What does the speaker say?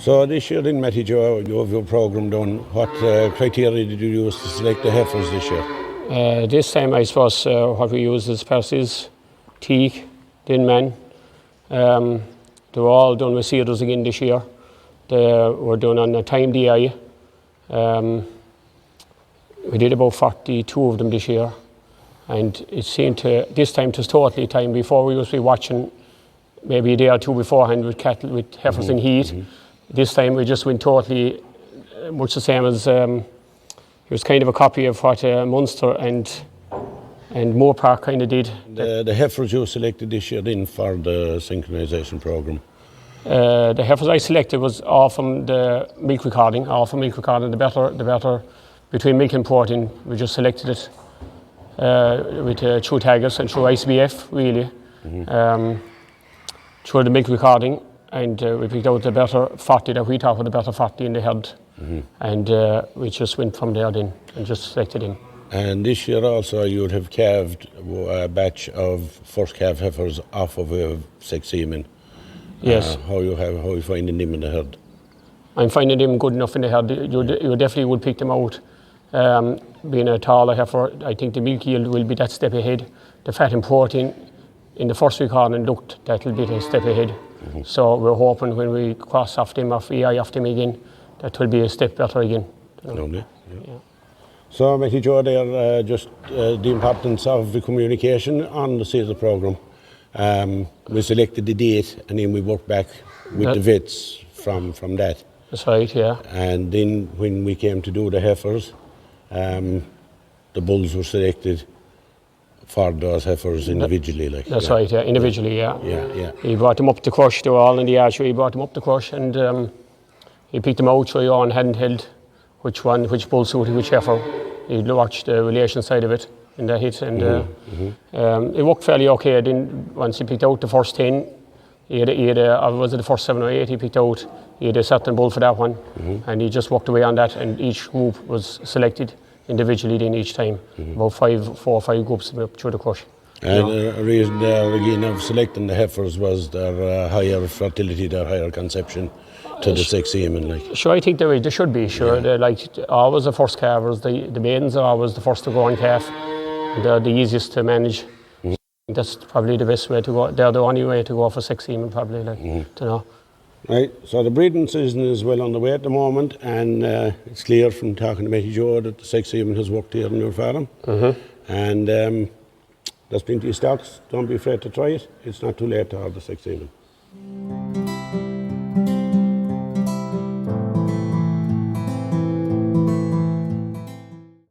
So this year in Mattie Joe, you have your programme done. What criteria did you use to select the heifers this year? This time I suppose what we used is Percy's, teak, Dillon. They were all done with seeders again this year. They were done on a time DI. We did about 42 of them this year, and it seemed to, this time it was totally time. Before we used to be watching maybe a day or two beforehand with cattle, with heifers in heat. This time we just went totally much the same as, it was kind of a copy of what Munster and Moore Park kind of did. The heifers you selected this year in for the synchronisation programme? The heifers I selected was all from the milk recording, the better between milk and protein. We just selected it with through taggers and through ICBF really, through the milk recording, and we picked out the better 40 that we thought were the better 40 in the herd, and we just went from there then and just selected him. And this year also you would have calved a batch of first calf heifers off of a sex semen. Yes. How you finding them in the herd? I'm finding them good enough in the herd. You definitely would pick them out. Being a taller heifer, I think the milk yield will be that step ahead. The fat and protein in the first recording looked that will be a step ahead. So we're hoping when we cross off them, off EI off them again, that will be a step better again. Lovely. Yeah. So Mattie Joe, there just the importance of the communication on the season programme. We selected the date and then we worked back with the vets from that. That's right, yeah. And then when we came to do the heifers, the bulls were selected for those heifers individually. That's right, yeah, individually, yeah. Yeah. He brought them up the crush, they were all in the archery, he brought them up the crush and he picked them out so he on handheld which bull suited which heifer. He watched the relation side of it in the hit, and it worked fairly okay. Then once he picked out the first 10, he had was it the first 7 or 8 he picked out, he had a certain bull for that one, and he just walked away on that, and each group was selected individually then each time. About 4 or 5 groups went up through the crush. And the reason there again of selecting the heifers was their higher fertility, their higher conception to the sex semen. Sure, I think they should be, sure. They're always the first calvers, the maidens are always the first to go on calf. They're the easiest to manage. That's probably the best way to go. They're the only way to go for sex semen, probably, to know. Right, so the breeding season is well on the way at the moment, and it's clear from talking to Mattie Joe that the sex semen has worked here in your farm. And there's plenty of stocks. Don't be afraid to try it. It's not too late to have the sex semen.